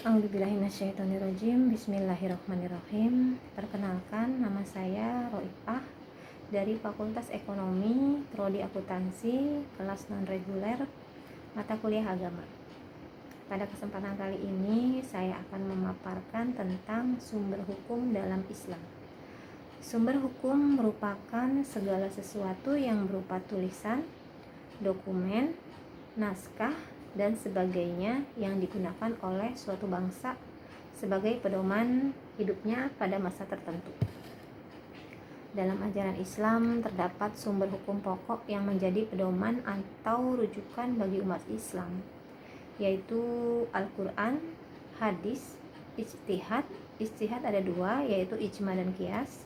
A'udzubillahiminasyaitonirrajim. Bismillahirrahmanirrahim. Perkenalkan, nama saya Roifah dari Fakultas Ekonomi, Prodi Akuntansi, kelas non-reguler, mata kuliah agama. Pada kesempatan kali ini, saya akan memaparkan tentang sumber hukum dalam Islam. Sumber hukum merupakan segala sesuatu yang berupa tulisan, dokumen, naskah, dan sebagainya yang digunakan oleh suatu bangsa sebagai pedoman hidupnya pada masa tertentu. Dalam ajaran Islam terdapat sumber hukum pokok yang menjadi pedoman atau rujukan bagi umat Islam, yaitu Al-Quran, hadis, ijtihad. Ijtihad ada dua, yaitu ijma dan qiyas,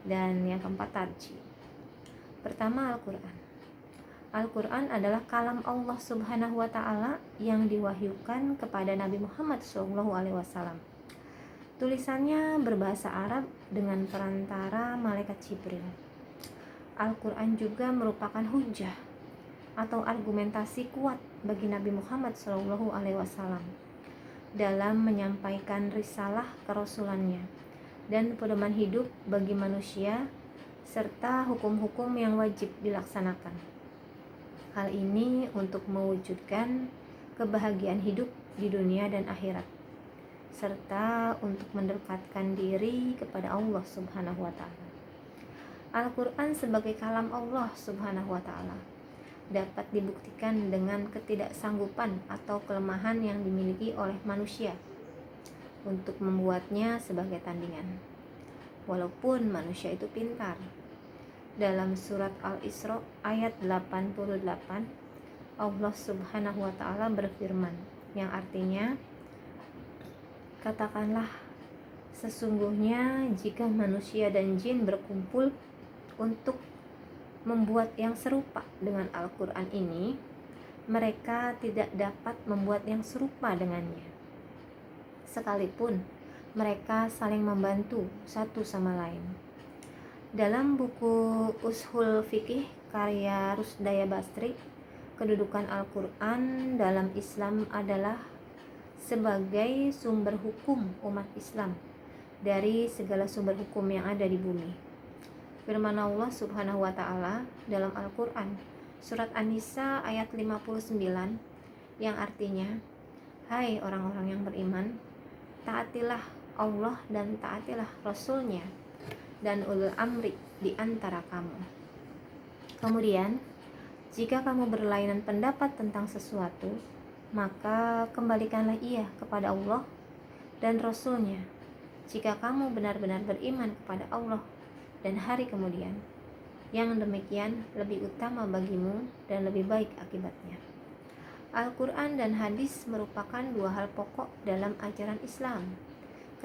dan yang keempat tarjih. Pertama, Al-Quran. Al-Quran adalah kalam Allah Subhanahu wa Ta'ala yang diwahyukan kepada Nabi Muhammad SAW. Tulisannya berbahasa Arab dengan perantara malaikat Jibril. Al-Quran juga merupakan hujjah atau argumentasi kuat bagi Nabi Muhammad SAW dalam menyampaikan risalah kerasulannya dan pedoman hidup bagi manusia serta hukum-hukum yang wajib dilaksanakan. Hal ini untuk mewujudkan kebahagiaan hidup di dunia dan akhirat, serta untuk mendekatkan diri kepada Allah Subhanahu wa Ta'ala. Al-Quran sebagai kalam Allah Subhanahu wa Ta'ala dapat dibuktikan dengan ketidaksanggupan atau kelemahan yang dimiliki oleh manusia untuk membuatnya sebagai tandingan, walaupun manusia itu pintar. Dalam surat Al-Isra ayat 88, Allah Subhanahu wa Ta'ala berfirman, yang artinya, katakanlah, sesungguhnya jika manusia dan jin berkumpul untuk membuat yang serupa dengan Al-Quran ini, mereka tidak dapat membuat yang serupa dengannya, sekalipun mereka saling membantu satu sama lain. Dalam buku Ushul Fiqih karya Rushdaya Basri, kedudukan Al-Quran dalam Islam adalah sebagai sumber hukum umat Islam dari segala sumber hukum yang ada di bumi. Firman Allah Subhanahu wa Ta'ala dalam Al-Quran surat An-Nisa ayat 59 yang artinya, hai orang-orang yang beriman, taatilah Allah dan taatilah Rasulnya dan ulul amri di antara kamu. Kemudian, jika kamu berlainan pendapat tentang sesuatu, maka kembalikanlah ia kepada Allah dan Rasulnya. Jika kamu benar-benar beriman kepada Allah dan hari kemudian, yang demikian lebih utama bagimu dan lebih baik akibatnya. Al-Quran dan hadis merupakan dua hal pokok dalam ajaran Islam.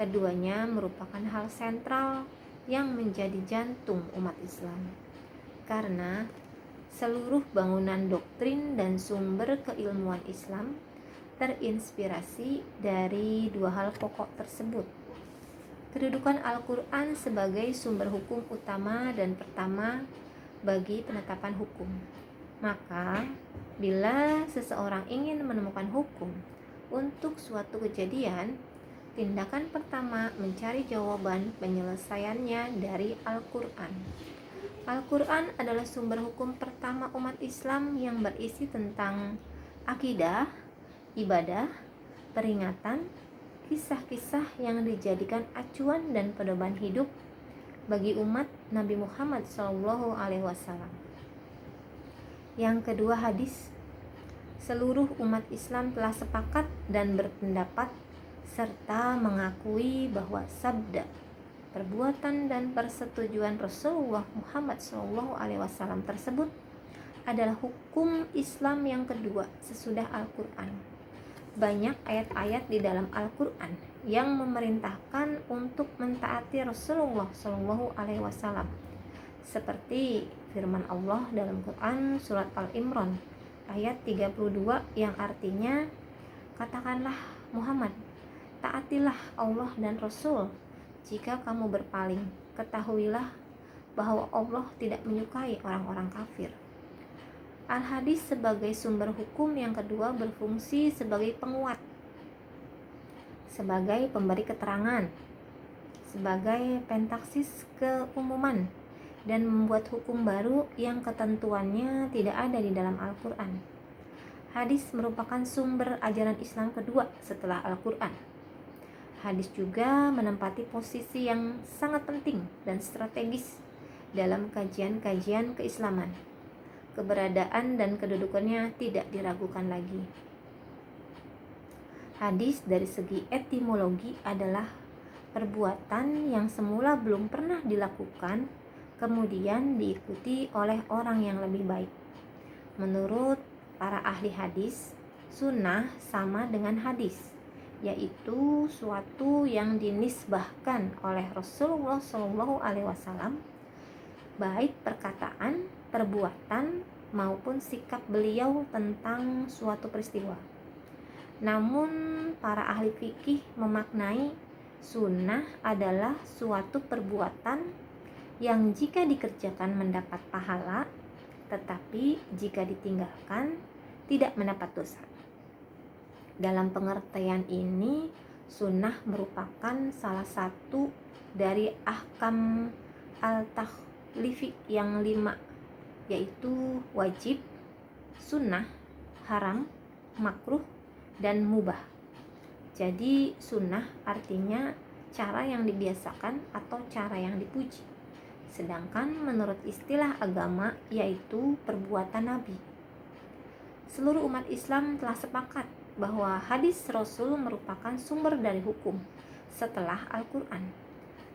Keduanya merupakan hal sentral yang menjadi jantung umat Islam, karena seluruh bangunan doktrin dan sumber keilmuan Islam terinspirasi dari dua hal pokok tersebut. Kedudukan Al-Quran sebagai sumber hukum utama dan pertama bagi penetapan hukum. Maka, bila seseorang ingin menemukan hukum untuk suatu kejadian, tindakan pertama mencari jawaban penyelesaiannya dari Al-Quran. Al-Quran adalah sumber hukum pertama umat Islam yang berisi tentang akidah, ibadah, peringatan, kisah-kisah yang dijadikan acuan dan pedoman hidup bagi umat Nabi Muhammad SAW. Yang kedua, hadis. Seluruh umat Islam telah sepakat dan berpendapat serta mengakui bahwa sabda, perbuatan dan persetujuan Rasulullah Muhammad SAW tersebut adalah hukum Islam yang kedua sesudah Al-Quran. Banyak ayat-ayat di dalam Al-Quran yang memerintahkan untuk mentaati Rasulullah SAW, seperti firman Allah dalam Quran surat Al-Imran ayat 32 yang artinya, katakanlah Muhammad, taatilah Allah dan Rasul. Jika kamu berpaling, ketahuilah bahwa Allah tidak menyukai orang-orang kafir. Al-Hadis sebagai sumber hukum yang kedua berfungsi sebagai penguat sebagai pemberi keterangan, sebagai pentaksis keumuman, dan membuat hukum baru yang ketentuannya tidak ada di dalam Al-Quran. Hadis merupakan sumber ajaran Islam kedua setelah Al-Quran. Hadis juga menempati posisi yang sangat penting dan strategis dalam kajian-kajian keislaman. Keberadaan dan kedudukannya tidak diragukan lagi. Hadis dari segi etimologi adalah perbuatan yang semula belum pernah dilakukan, kemudian diikuti oleh orang yang lebih baik. Menurut para ahli hadis, sunnah sama dengan hadis, yaitu suatu yang dinisbahkan oleh Rasulullah SAW, baik perkataan, perbuatan, maupun sikap beliau tentang suatu peristiwa. Namun para ahli fikih memaknai sunnah adalah suatu perbuatan yang jika dikerjakan mendapat pahala, tetapi jika ditinggalkan tidak mendapat dosa. Dalam pengertian ini, sunnah merupakan salah satu dari ahkam al-takhlifi yang 5, yaitu wajib, sunnah, haram, makruh, dan mubah. Jadi sunnah artinya cara yang dibiasakan atau cara yang dipuji. Sedangkan menurut istilah agama yaitu perbuatan Nabi. Seluruh umat Islam telah sepakat bahwa hadis Rasul merupakan sumber dari hukum setelah Al-Quran.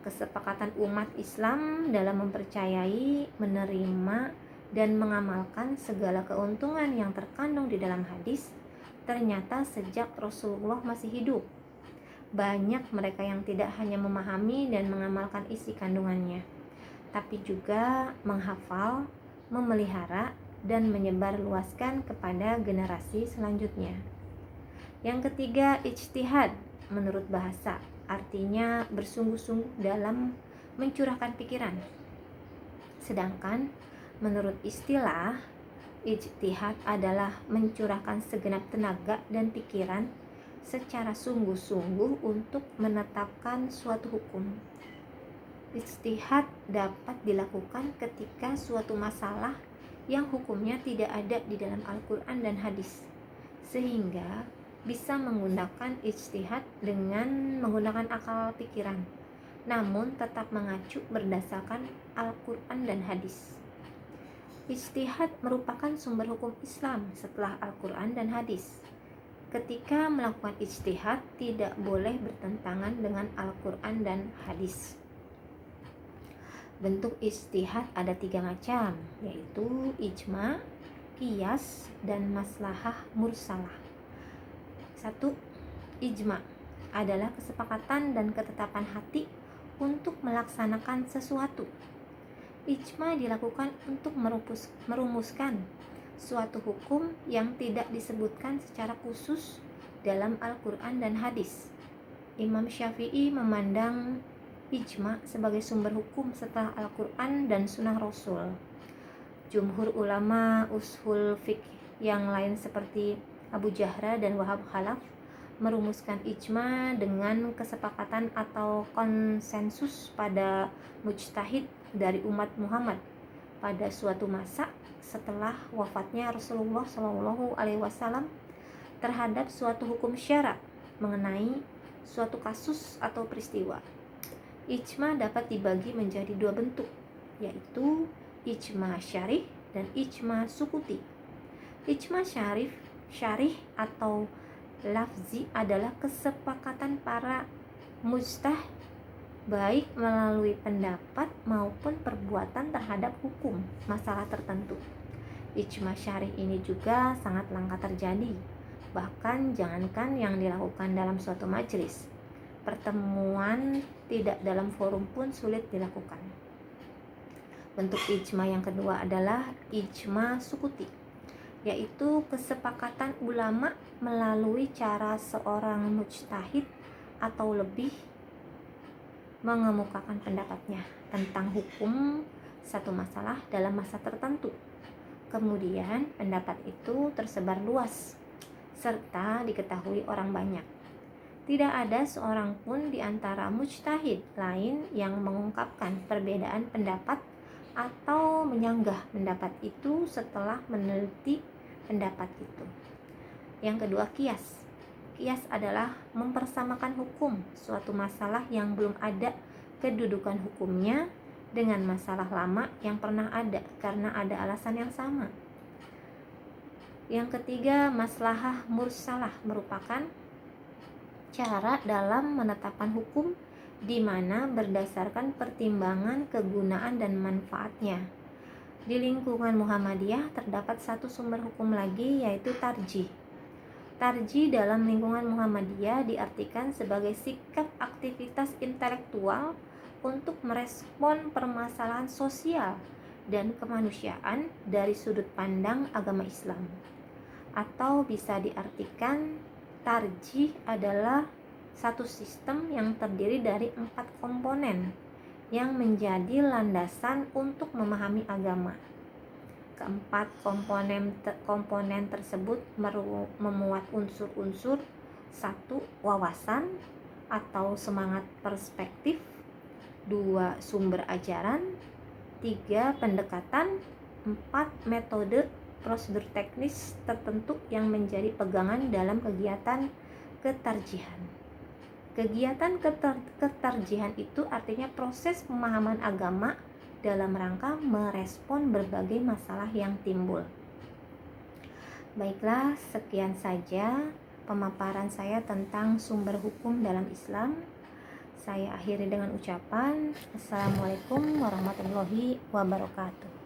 Kesepakatan umat Islam dalam mempercayai, menerima, dan mengamalkan segala keuntungan yang terkandung di dalam hadis ternyata sejak Rasulullah masih hidup. Banyak mereka yang tidak hanya memahami dan mengamalkan isi kandungannya, tapi juga menghafal, memelihara, dan menyebarluaskan kepada generasi selanjutnya. Yang ketiga, ijtihad menurut bahasa, artinya bersungguh-sungguh dalam mencurahkan pikiran. Sedangkan menurut istilah, ijtihad adalah mencurahkan segenap tenaga dan pikiran secara sungguh-sungguh untuk menetapkan suatu hukum. Ijtihad dapat dilakukan ketika suatu masalah yang hukumnya tidak ada di dalam Al-Quran dan hadis, sehingga bisa menggunakan ijtihad dengan menggunakan akal pikiran, namun tetap mengacu berdasarkan Al-Quran dan hadis. Ijtihad merupakan sumber hukum Islam setelah Al-Quran dan hadis. Ketika melakukan ijtihad tidak boleh bertentangan dengan Al-Quran dan hadis. Bentuk ijtihad ada 3 macam, yaitu ijma, qiyas, dan maslahah mursalah. 1. Ijma adalah kesepakatan dan ketetapan hati untuk melaksanakan sesuatu. Ijma dilakukan untuk merumuskan suatu hukum yang tidak disebutkan secara khusus dalam Al-Quran dan hadis. Imam Syafi'i memandang ijma sebagai sumber hukum setelah Al-Quran dan Sunnah Rasul. Jumhur ulama ushul fiqh yang lain seperti Abu Jahra dan Wahab Khalaf merumuskan ijma dengan kesepakatan atau konsensus pada mujtahid dari umat Muhammad pada suatu masa setelah wafatnya Rasulullah SAW terhadap suatu hukum syara mengenai suatu kasus atau peristiwa. Ijma dapat dibagi menjadi 2 bentuk, yaitu ijma syarih dan ijma sukuti. Ijma syarih atau lafzi adalah kesepakatan para mujtahid baik melalui pendapat maupun perbuatan terhadap hukum masalah tertentu. Ijma syarih ini juga sangat langka terjadi, bahkan jangankan yang dilakukan dalam suatu majelis, pertemuan tidak dalam forum pun sulit dilakukan. Bentuk ijma yang kedua adalah ijma sukuti, yaitu kesepakatan ulama melalui cara seorang mujtahid atau lebih mengemukakan pendapatnya tentang hukum satu masalah dalam masa tertentu. Kemudian pendapat itu tersebar luas serta diketahui orang banyak. Tidak ada seorang pun di antara mujtahid lain yang mengungkapkan perbedaan pendapat atau menyanggah pendapat itu setelah meneliti pendapat itu. Yang kedua, kias. Kias adalah mempersamakan hukum suatu masalah yang belum ada kedudukan hukumnya dengan masalah lama yang pernah ada karena ada alasan yang sama. Yang ketiga, maslahah mursalah merupakan cara dalam menetapkan hukum di mana berdasarkan pertimbangan kegunaan dan manfaatnya. Di lingkungan Muhammadiyah terdapat satu sumber hukum lagi, yaitu tarjih. Tarjih dalam lingkungan Muhammadiyah diartikan sebagai sikap aktivitas intelektual untuk merespon permasalahan sosial dan kemanusiaan dari sudut pandang agama Islam. Atau bisa diartikan tarjih adalah satu sistem yang terdiri dari 4 komponen yang menjadi landasan untuk memahami agama. Keempat komponen tersebut memuat unsur-unsur: 1. Wawasan atau semangat perspektif, 2. Sumber ajaran, 3. Pendekatan, 4. Metode prosedur teknis tertentu yang menjadi pegangan dalam kegiatan ketarjihan. Kegiatan ketarjihan itu artinya proses pemahaman agama dalam rangka merespon berbagai masalah yang timbul. Baiklah, sekian saja pemaparan saya tentang sumber hukum dalam Islam. Saya akhiri dengan ucapan Assalamualaikum warahmatullahi wabarakatuh.